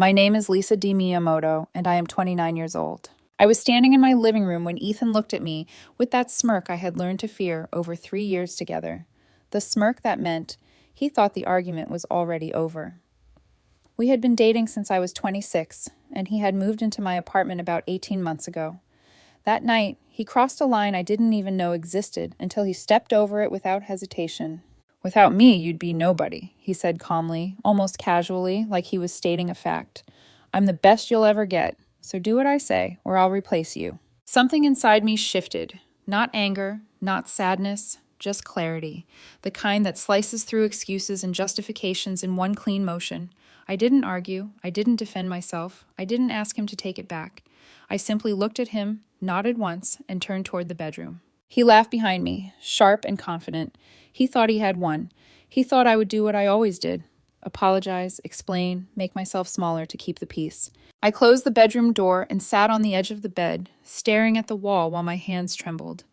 My name is Lisa D. Miyamoto, and I am 29 years old. I was standing in my living room when Ethan looked at me with that smirk I had learned to fear over 3 years together. The smirk that meant he thought the argument was already over. We had been dating since I was 26, and he had moved into my apartment about 18 months ago. That night, he crossed a line I didn't even know existed until he stepped over it without hesitation. "Without me, you'd be nobody," he said calmly, almost casually, like he was stating a fact. "I'm the best you'll ever get, so do what I say, or I'll replace you." Something inside me shifted. Not anger, not sadness, just clarity, the kind that slices through excuses and justifications in one clean motion. I didn't argue, I didn't defend myself, I didn't ask him to take it back. I simply looked at him, nodded once, and turned toward the bedroom. He laughed behind me, sharp and confident. He thought he had won. He thought I would do what I always did: apologize, explain, make myself smaller to keep the peace. I closed the bedroom door and sat on the edge of the bed, staring at the wall while my hands trembled.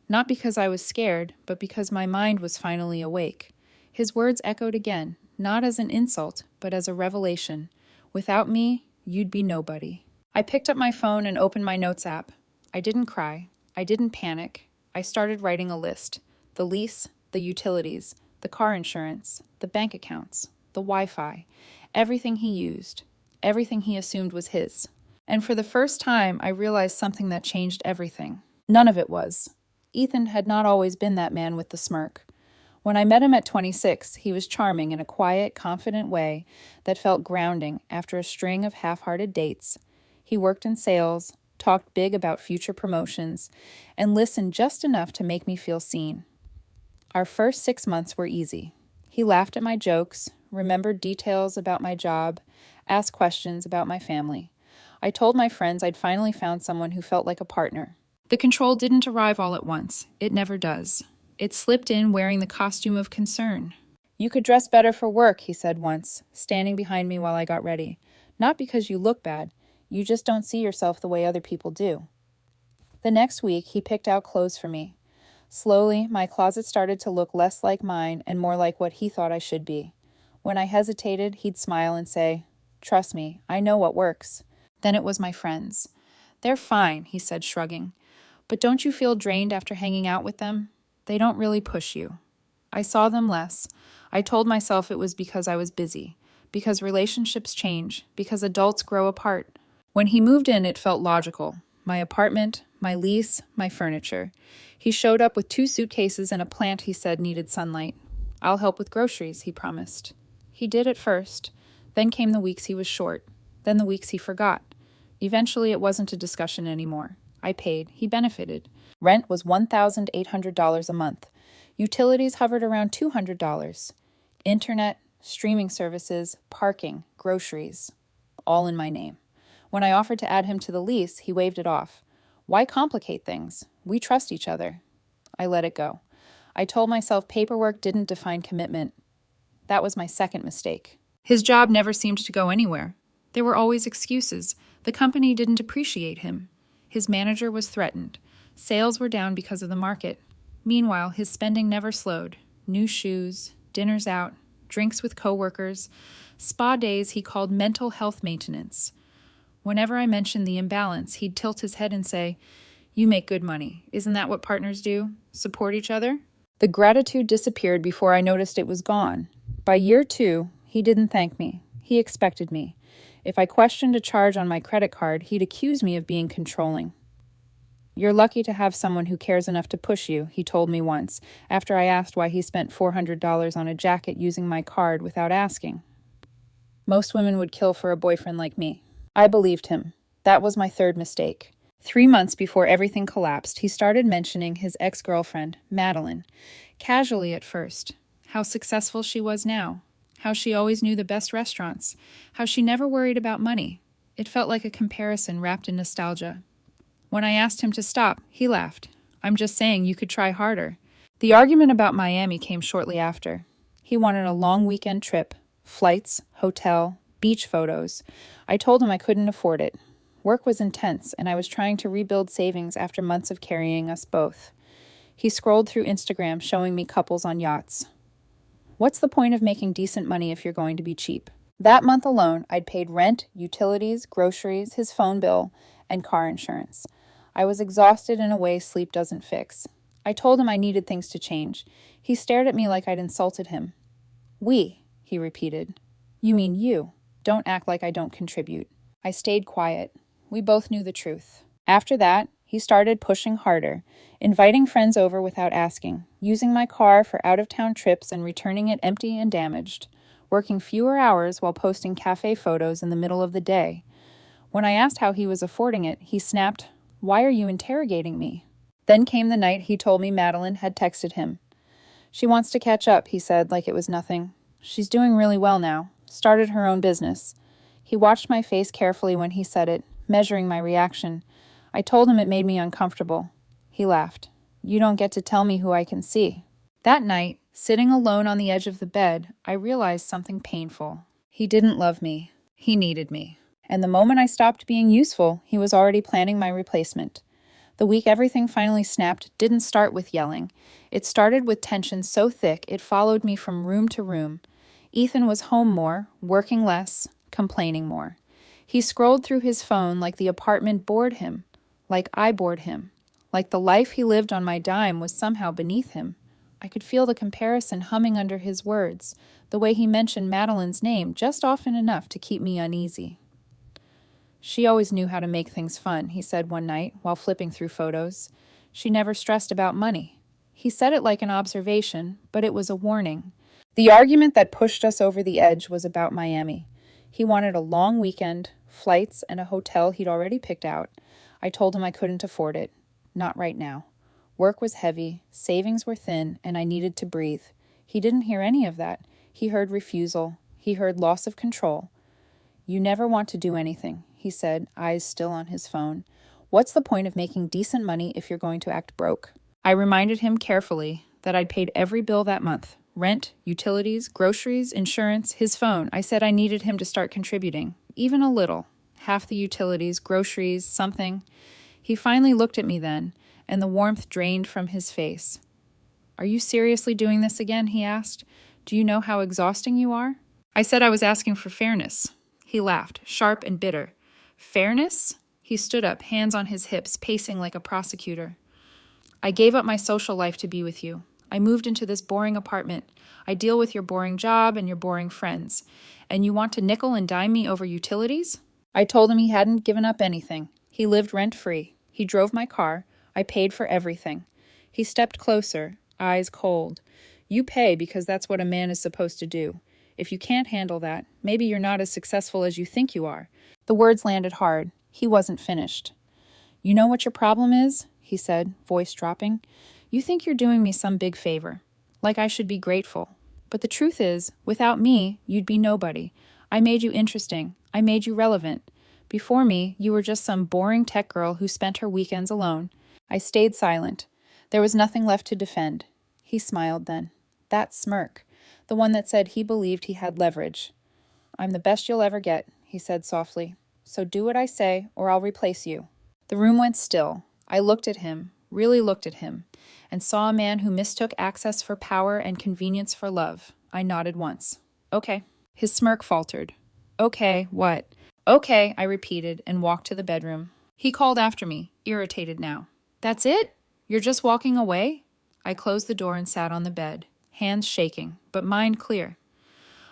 Not because I was scared, but because my mind was finally awake. His words echoed again, not as an insult, but as a revelation. "Without me, you'd be nobody." I picked up my phone and opened my notes app. I didn't cry. I didn't panic. I started writing a list. The lease, the utilities, the car insurance, the bank accounts, the Wi-Fi, everything he used, everything he assumed was his. And for the first time, I realized something that changed everything. None of it was. Ethan had not always been that man with the smirk. When I met him at 26, he was charming in a quiet, confident way that felt grounding after a string of half-hearted dates. He worked in sales, talked big about future promotions, and listened just enough to make me feel seen. Our first 6 months were easy. He laughed at my jokes, remembered details about my job, asked questions about my family. I told my friends I'd finally found someone who felt like a partner. The control didn't arrive all at once. It never does. It slipped in wearing the costume of concern. "You could dress better for work," he said once, standing behind me while I got ready. "Not because you look bad. You just don't see yourself the way other people do." The next week, he picked out clothes for me. Slowly, my closet started to look less like mine and more like what he thought I should be. When I hesitated, he'd smile and say, "Trust me, I know what works." Then it was my friends. "They're fine," he said, shrugging. "But don't you feel drained after hanging out with them? They don't really push you." I saw them less. I told myself it was because I was busy, because relationships change, because adults grow apart. When he moved in, it felt logical. My apartment, my lease, my furniture. He showed up with 2 suitcases and a plant he said needed sunlight. "I'll help with groceries," he promised. He did at first. Then came the weeks he was short. Then the weeks he forgot. Eventually, it wasn't a discussion anymore. I paid. He benefited. Rent was $1,800 a month. Utilities hovered around $200. Internet, streaming services, parking, groceries, all in my name. When I offered to add him to the lease, he waved it off. "Why complicate things? We trust each other." I let it go. I told myself paperwork didn't define commitment. That was my second mistake. His job never seemed to go anywhere. There were always excuses. The company didn't appreciate him. His manager was threatened. Sales were down because of the market. Meanwhile, his spending never slowed. New shoes, dinners out, drinks with coworkers, spa days he called mental health maintenance. Whenever I mentioned the imbalance, he'd tilt his head and say, "You make good money. Isn't that what partners do? Support each other?" The gratitude disappeared before I noticed it was gone. By year 2, he didn't thank me. He expected me. If I questioned a charge on my credit card, he'd accuse me of being controlling. "You're lucky to have someone who cares enough to push you," he told me once, after I asked why he spent $400 on a jacket using my card without asking. Most women would kill for a boyfriend like me. I believed him. That was my third mistake. 3 months before everything collapsed, he started mentioning his ex-girlfriend, Madeline, casually at first. How successful she was now. How she always knew the best restaurants. How she never worried about money. It felt like a comparison wrapped in nostalgia. When I asked him to stop, he laughed. "I'm just saying you could try harder." The argument about Miami came shortly after. He wanted a long weekend trip, flights, hotel, beach photos. I told him I couldn't afford it. Work was intense, and I was trying to rebuild savings after months of carrying us both. He scrolled through Instagram showing me couples on yachts. "What's the point of making decent money if you're going to be cheap?" That month alone, I'd paid rent, utilities, groceries, his phone bill, and car insurance. I was exhausted in a way sleep doesn't fix. I told him I needed things to change. He stared at me like I'd insulted him. We, he repeated. You mean you. Don't act like I don't contribute. I stayed quiet. We both knew the truth. After that, he started pushing harder, inviting friends over without asking, using my car for out-of-town trips and returning it empty and damaged, working fewer hours while posting cafe photos in the middle of the day. When I asked how he was affording it, he snapped, "Why are you interrogating me?" Then came the night he told me Madeline had texted him. She wants to catch up, he said, like it was nothing. She's doing really well now. Started her own business. He watched my face carefully when he said it, measuring my reaction. I told him it made me uncomfortable. He laughed. You don't get to tell me who I can see. That night, sitting alone on the edge of the bed, I realized something painful. He didn't love me. He needed me. And the moment I stopped being useful, he was already planning my replacement. The week everything finally snapped didn't start with yelling. It started with tension so thick it followed me from room to room. Ethan was home more, working less, complaining more. He scrolled through his phone like the apartment bored him, like I bored him, like the life he lived on my dime was somehow beneath him. I could feel the comparison humming under his words, the way he mentioned Madeline's name just often enough to keep me uneasy. She always knew how to make things fun, he said one night while flipping through photos. She never stressed about money. He said it like an observation, but it was a warning. The argument that pushed us over the edge was about Miami. He wanted a long weekend, flights, and a hotel he'd already picked out. I told him I couldn't afford it. Not right now. Work was heavy, savings were thin, and I needed to breathe. He didn't hear any of that. He heard refusal. He heard loss of control. You never want to do anything, he said, eyes still on his phone. What's the point of making decent money if you're going to act broke? I reminded him carefully that I'd paid every bill that month. Rent, utilities, groceries, insurance, his phone. I said I needed him to start contributing. Even a little. Half the utilities, groceries, something. He finally looked at me then, and the warmth drained from his face. Are you seriously doing this again? He asked. Do you know how exhausting you are? I said I was asking for fairness. He laughed, sharp and bitter. Fairness? He stood up, hands on his hips, pacing like a prosecutor. I gave up my social life to be with you. I moved into this boring apartment. I deal with your boring job and your boring friends. And you want to nickel and dime me over utilities? I told him he hadn't given up anything. He lived rent-free. He drove my car. I paid for everything. He stepped closer, eyes cold. You pay because that's what a man is supposed to do. If you can't handle that, maybe you're not as successful as you think you are. The words landed hard. He wasn't finished. You know what your problem is? He said, voice dropping. You think you're doing me some big favor, like I should be grateful. But the truth is, without me, you'd be nobody. I made you interesting. I made you relevant. Before me, you were just some boring tech girl who spent her weekends alone. I stayed silent. There was nothing left to defend. He smiled then. That smirk. The one that said he believed he had leverage. I'm the best you'll ever get, he said softly. So do what I say, or I'll replace you. The room went still. I looked at him, really looked at him, and saw a man who mistook access for power and convenience for love. I nodded once. Okay. His smirk faltered. Okay, what? Okay, I repeated and walked to the bedroom. He called after me, irritated now. That's it? You're just walking away? I closed the door and sat on the bed, hands shaking, but mind clear.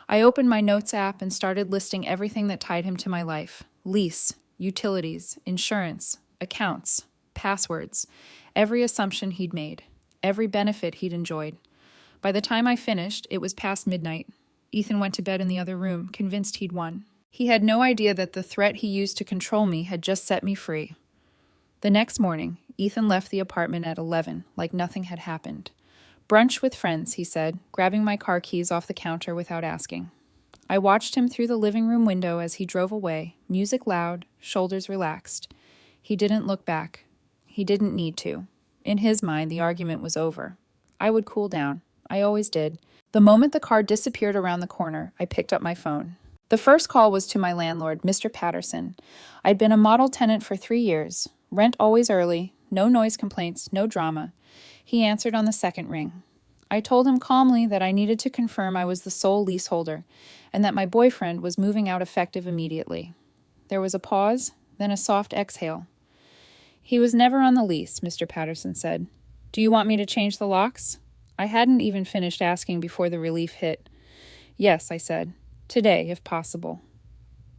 I opened my notes app and started listing everything that tied him to my life. Lease, utilities, insurance, accounts, passwords, every assumption he'd made, every benefit he'd enjoyed. By the time I finished, it was past midnight. Ethan went to bed in the other room, convinced he'd won. He had no idea that the threat he used to control me had just set me free. The next morning, Ethan left the apartment at 11, like nothing had happened. Brunch with friends, he said, grabbing my car keys off the counter without asking. I watched him through the living room window as he drove away, music loud, shoulders relaxed. He didn't look back. He didn't need to. In his mind, the argument was over. I would cool down. I always did. The moment the car disappeared around the corner, I picked up my phone. The first call was to my landlord, Mr. Patterson. I'd been a model tenant for 3 years. Rent always early, no noise complaints, no drama. He answered on the second ring. I told him calmly that I needed to confirm I was the sole leaseholder and that my boyfriend was moving out effective immediately. There was a pause, then a soft exhale. He was never on the lease, Mr. Patterson said. Do you want me to change the locks? I hadn't even finished asking before the relief hit. Yes, I said. Today, if possible.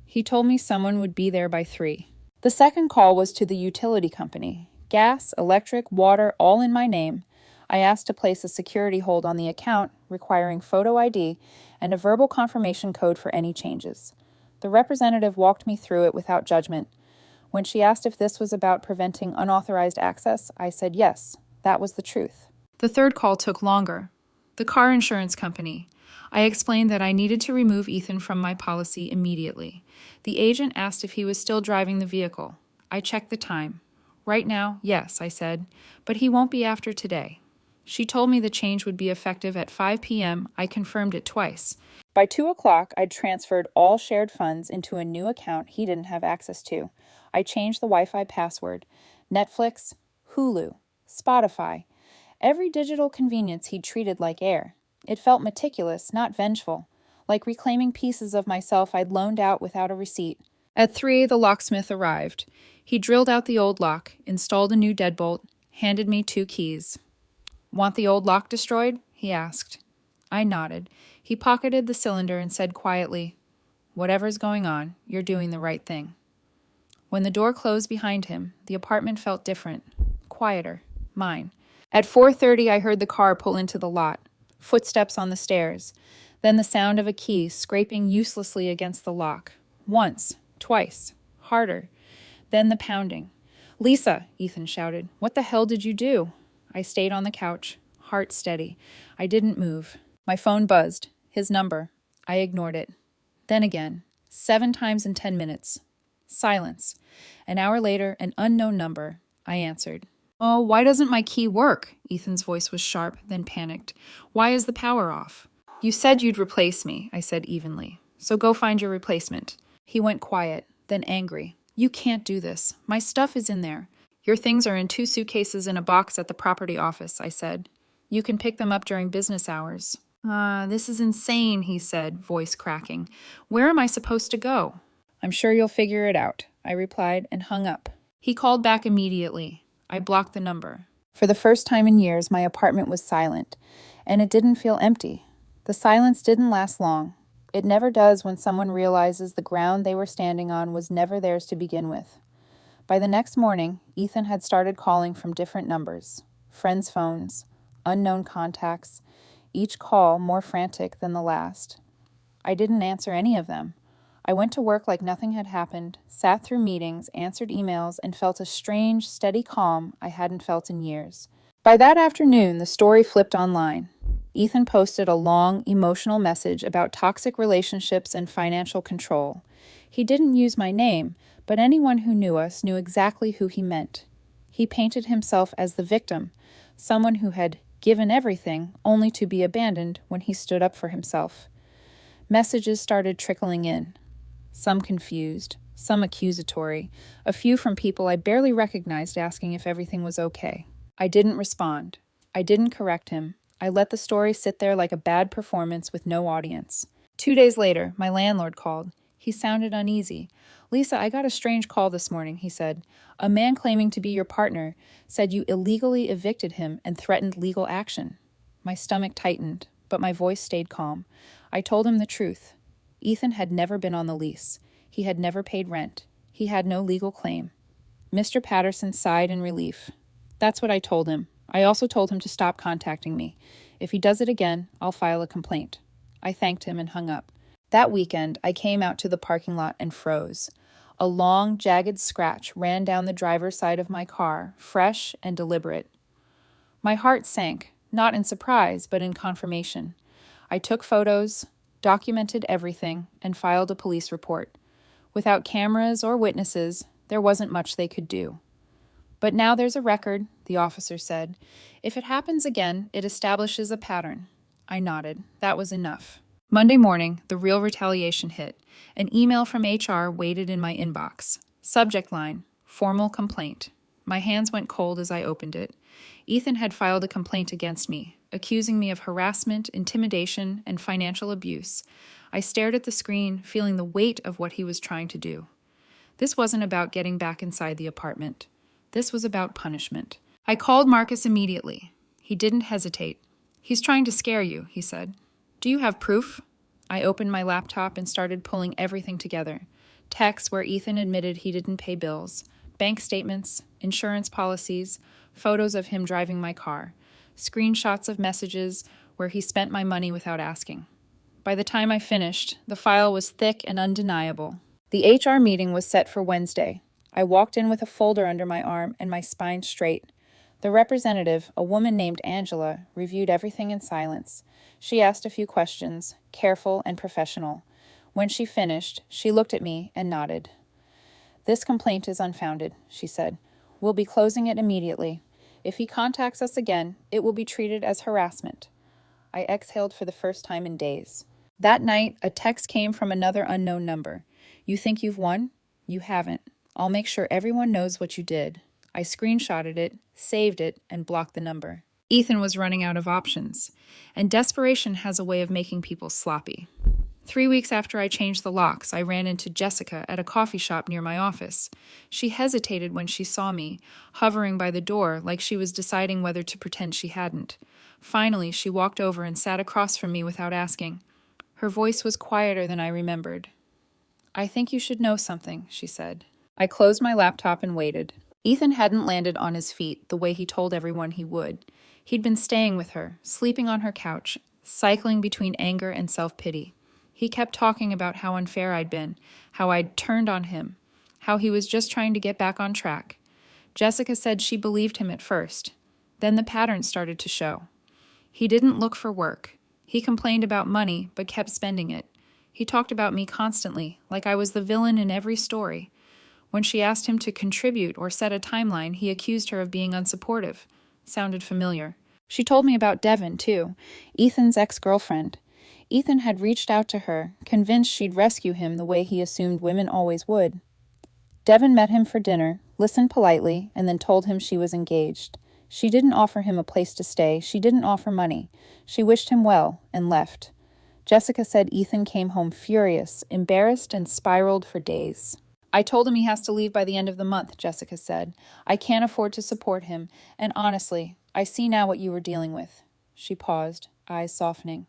He told me someone would be there by 3. The second call was to the utility company. Gas, electric, water, all in my name. I asked to place a security hold on the account, requiring photo ID and a verbal confirmation code for any changes. The representative walked me through it without judgment. When she asked if this was about preventing unauthorized access, I said yes, that was the truth. The third call took longer. The car insurance company. I explained that I needed to remove Ethan from my policy immediately. The agent asked if he was still driving the vehicle. I checked the time. Right now, yes, I said, but he won't be after today. She told me the change would be effective at 5 p.m. I confirmed it twice. By 2 o'clock, I'd transferred all shared funds into a new account he didn't have access to. I changed the Wi-Fi password. Netflix, Hulu, Spotify. Every digital convenience he'd treated like air. It felt meticulous, not vengeful, like reclaiming pieces of myself I'd loaned out without a receipt. At 3, the locksmith arrived. He drilled out the old lock, installed a new deadbolt, handed me 2 keys. Want the old lock destroyed? He asked. I nodded. He pocketed the cylinder and said quietly, Whatever's going on, you're doing the right thing. When the door closed behind him, the apartment felt different, quieter, mine. At 4:30, I heard the car pull into the lot, footsteps on the stairs, then the sound of a key scraping uselessly against the lock. Once, twice, harder. Then the pounding. Lisa, Ethan shouted, what the hell did you do? I stayed on the couch, heart steady. I didn't move. My phone buzzed. His number. I ignored it. Then again, 7 times in 10 minutes. Silence. An hour later, an unknown number. I answered. Oh, why doesn't my key work? Ethan's voice was sharp, then panicked. Why is the power off? You said you'd replace me, I said evenly. So go find your replacement. He went quiet, then angry. You can't do this. My stuff is in there. Your things are in 2 suitcases in a box at the property office, I said. You can pick them up during business hours. This is insane, he said, voice cracking. Where am I supposed to go? I'm sure you'll figure it out, I replied and hung up. He called back immediately. I blocked the number. For the first time in years, my apartment was silent, and it didn't feel empty. The silence didn't last long. It never does when someone realizes the ground they were standing on was never theirs to begin with. By the next morning, Ethan had started calling from different numbers, friends' phones, unknown contacts, each call more frantic than the last. I didn't answer any of them. I went to work like nothing had happened, sat through meetings, answered emails, and felt a strange, steady calm I hadn't felt in years. By that afternoon, the story flipped online. Ethan posted a long, emotional message about toxic relationships and financial control. He didn't use my name, but anyone who knew us knew exactly who he meant. He painted himself as the victim, someone who had given everything only to be abandoned when he stood up for himself. Messages started trickling in. Some confused, some accusatory, a few from people I barely recognized asking if everything was okay. I didn't respond. I didn't correct him. I let the story sit there like a bad performance with no audience. 2 days later, my landlord called. He sounded uneasy. Lisa, I got a strange call this morning, he said. A man claiming to be your partner said you illegally evicted him and threatened legal action. My stomach tightened, but my voice stayed calm. I told him the truth. Ethan had never been on the lease. He had never paid rent. He had no legal claim. Mr. Patterson sighed in relief. That's what I told him. I also told him to stop contacting me. If he does it again, I'll file a complaint. I thanked him and hung up. That weekend, I came out to the parking lot and froze. A long, jagged scratch ran down the driver's side of my car, fresh and deliberate. My heart sank, not in surprise, but in confirmation. I took photos, documented everything, and filed a police report. Without cameras or witnesses, there wasn't much they could do. But now there's a record, the officer said. If it happens again, it establishes a pattern. I nodded. That was enough. Monday morning, the real retaliation hit. An email from HR waited in my inbox. Subject line, formal complaint. My hands went cold as I opened it. Ethan had filed a complaint against me. accusing me of harassment, intimidation, and financial abuse. I stared at the screen, feeling the weight of what he was trying to do. This wasn't about getting back inside the apartment. This was about punishment. I called Marcus immediately. He didn't hesitate. "He's trying to scare you," he said. "Do you have proof?" I opened my laptop and started pulling everything together. Texts where Ethan admitted he didn't pay bills, bank statements, insurance policies, photos of him driving my car, screenshots of messages where he spent my money without asking. By the time I finished, the file was thick and undeniable. The HR meeting was set for Wednesday. I walked in with a folder under my arm and my spine straight. The representative, a woman named Angela, reviewed everything in silence. She asked a few questions, careful and professional. When she finished, she looked at me and nodded. "This complaint is unfounded," she said. "We'll be closing it immediately. If he contacts us again, it will be treated as harassment." I exhaled for the first time in days. That night, a text came from another unknown number. "You think you've won? You haven't. I'll make sure everyone knows what you did." I screenshotted it, saved it, and blocked the number. Ethan was running out of options, and desperation has a way of making people sloppy. 3 weeks after I changed the locks, I ran into Jessica at a coffee shop near my office. She hesitated when she saw me, hovering by the door like she was deciding whether to pretend she hadn't. Finally, she walked over and sat across from me without asking. Her voice was quieter than I remembered. "I think you should know something," she said. I closed my laptop and waited. Ethan hadn't landed on his feet the way he told everyone he would. He'd been staying with her, sleeping on her couch, cycling between anger and self-pity. He kept talking about how unfair I'd been, how I'd turned on him, how he was just trying to get back on track. Jessica said she believed him at first. Then the patterns started to show. He didn't look for work. He complained about money, but kept spending it. He talked about me constantly, like I was the villain in every story. When she asked him to contribute or set a timeline, he accused her of being unsupportive. Sounded familiar. She told me about Devin, too, Ethan's ex-girlfriend. Ethan had reached out to her, convinced she'd rescue him the way he assumed women always would. Devin met him for dinner, listened politely, and then told him she was engaged. She didn't offer him a place to stay. She didn't offer money. She wished him well and left. Jessica said Ethan came home furious, embarrassed, and spiraled for days. "I told him he has to leave by the end of the month," Jessica said. "I can't afford to support him, and honestly, I see now what you were dealing with." She paused, eyes softening.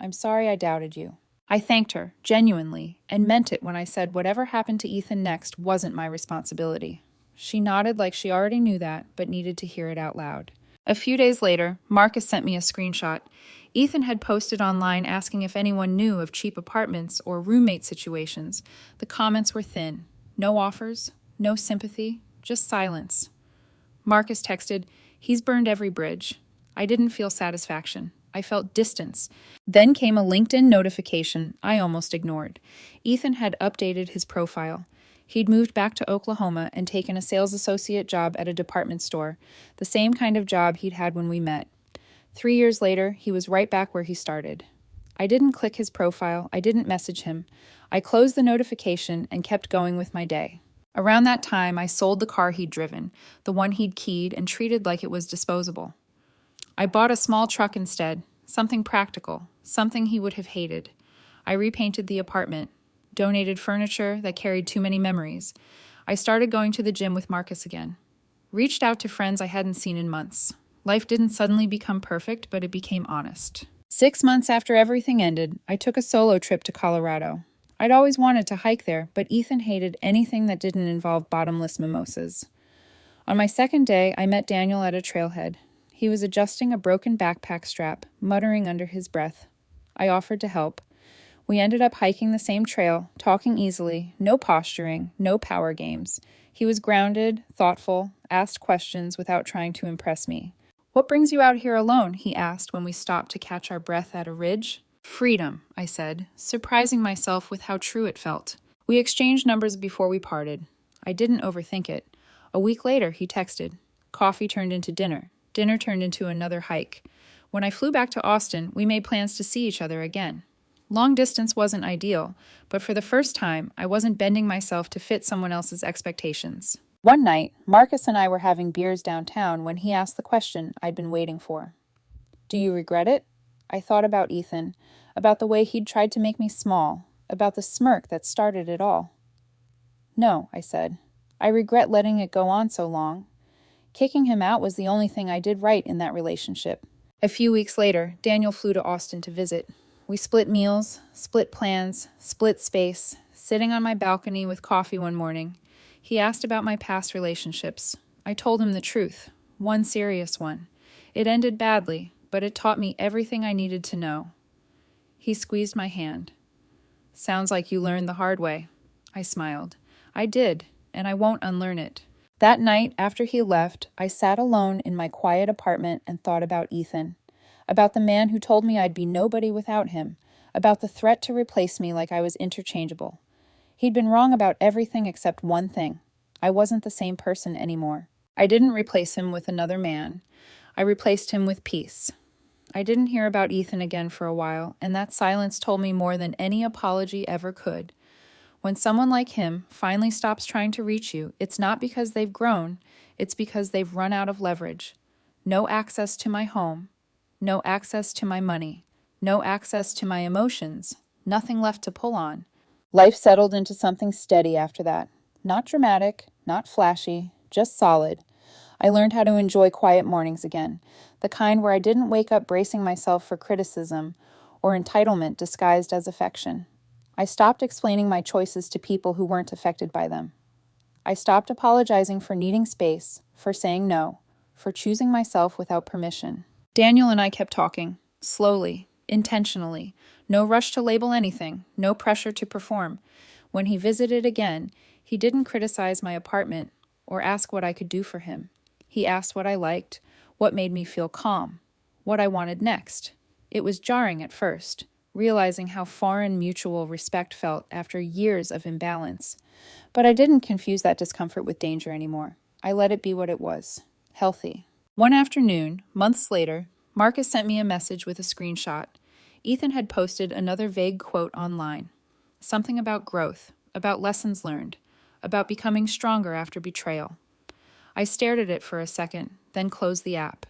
"I'm sorry I doubted you." I thanked her, genuinely, and meant it when I said whatever happened to Ethan next wasn't my responsibility. She nodded like she already knew that, but needed to hear it out loud. A few days later, Marcus sent me a screenshot. Ethan had posted online asking if anyone knew of cheap apartments or roommate situations. The comments were thin. No offers, no sympathy, just silence. Marcus texted, "He's burned every bridge." I didn't feel satisfaction. I felt distance. Then came a LinkedIn notification I almost ignored. Ethan had updated his profile. He'd moved back to Oklahoma and taken a sales associate job at a department store, the same kind of job he'd had when we met. 3 years later, he was right back where he started. I didn't click his profile. I didn't message him. I closed the notification and kept going with my day. Around that time, I sold the car he'd driven, the one he'd keyed and treated like it was disposable. I bought a small truck instead, something practical, something he would have hated. I repainted the apartment, donated furniture that carried too many memories. I started going to the gym with Marcus again. Reached out to friends I hadn't seen in months. Life didn't suddenly become perfect, but it became honest. 6 months after everything ended, I took a solo trip to Colorado. I'd always wanted to hike there, but Ethan hated anything that didn't involve bottomless mimosas. On my second day, I met Daniel at a trailhead. He was adjusting a broken backpack strap, muttering under his breath. I offered to help. We ended up hiking the same trail, talking easily, no posturing, no power games. He was grounded, thoughtful, asked questions without trying to impress me. "What brings you out here alone?" he asked when we stopped to catch our breath at a ridge. "Freedom," I said, surprising myself with how true it felt. We exchanged numbers before we parted. I didn't overthink it. A week later, he texted. Coffee turned into dinner. Dinner turned into another hike. When I flew back to Austin, we made plans to see each other again. Long distance wasn't ideal, but for the first time, I wasn't bending myself to fit someone else's expectations. One night, Marcus and I were having beers downtown when he asked the question I'd been waiting for. Do you regret it? I thought about Ethan, about the way he'd tried to make me small, about the smirk that started it all. No, I said. I regret letting it go on so long. Kicking him out was the only thing I did right in that relationship. A few weeks later, Daniel flew to Austin to visit. We split meals, split plans, split space, sitting on my balcony with coffee one morning. He asked about my past relationships. I told him the truth, one serious one. It ended badly, but it taught me everything I needed to know. He squeezed my hand. Sounds like you learned the hard way. I smiled. I did, and I won't unlearn it. That night, after he left, I sat alone in my quiet apartment and thought about Ethan, about the man who told me I'd be nobody without him, about the threat to replace me like I was interchangeable. He'd been wrong about everything except one thing. I wasn't the same person anymore. I didn't replace him with another man. I replaced him with peace. I didn't hear about Ethan again for a while, and that silence told me more than any apology ever could. When someone like him finally stops trying to reach you, it's not because they've grown, it's because they've run out of leverage. No access to my home, no access to my money, no access to my emotions, nothing left to pull on. Life settled into something steady after that. Not dramatic, not flashy, just solid. I learned how to enjoy quiet mornings again, the kind where I didn't wake up bracing myself for criticism or entitlement disguised as affection. I stopped explaining my choices to people who weren't affected by them. I stopped apologizing for needing space, for saying no, for choosing myself without permission. Daniel and I kept talking, slowly, intentionally. No rush to label anything, no pressure to perform. When he visited again, he didn't criticize my apartment or ask what I could do for him. He asked what I liked, what made me feel calm, what I wanted next. It was jarring at first, realizing how foreign mutual respect felt after years of imbalance. But I didn't confuse that discomfort with danger anymore. I let it be what it was, healthy. One afternoon, months later, Marcus sent me a message with a screenshot. Ethan had posted another vague quote online. Something about growth, about lessons learned, about becoming stronger after betrayal. I stared at it for a second, then closed the app.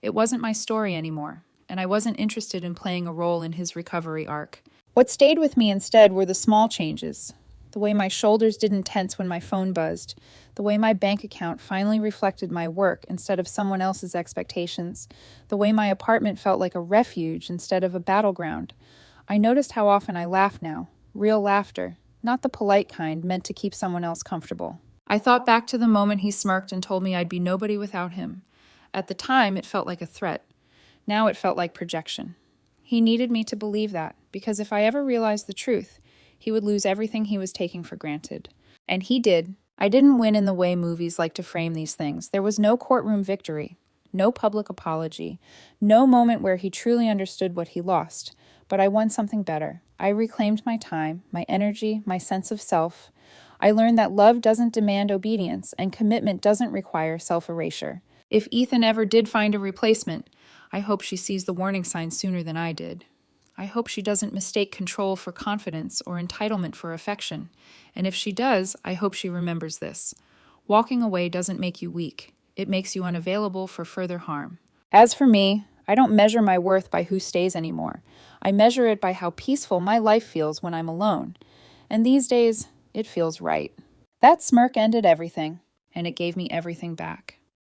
It wasn't my story anymore, and I wasn't interested in playing a role in his recovery arc. What stayed with me instead were the small changes. The way my shoulders didn't tense when my phone buzzed. The way my bank account finally reflected my work instead of someone else's expectations. The way my apartment felt like a refuge instead of a battleground. I noticed how often I laugh now. Real laughter, not the polite kind meant to keep someone else comfortable. I thought back to the moment he smirked and told me I'd be nobody without him. At the time, it felt like a threat. Now it felt like projection. He needed me to believe that, because if I ever realized the truth, he would lose everything he was taking for granted. And he did. I didn't win in the way movies like to frame these things. There was no courtroom victory, no public apology, no moment where he truly understood what he lost. But I won something better. I reclaimed my time, my energy, my sense of self. I learned that love doesn't demand obedience, and commitment doesn't require self-erasure. If Ethan ever did find a replacement, I hope she sees the warning signs sooner than I did. I hope she doesn't mistake control for confidence or entitlement for affection. And if she does, I hope she remembers this. Walking away doesn't make you weak. It makes you unavailable for further harm. As for me, I don't measure my worth by who stays anymore. I measure it by how peaceful my life feels when I'm alone. And these days, it feels right. That smirk ended everything, and it gave me everything back.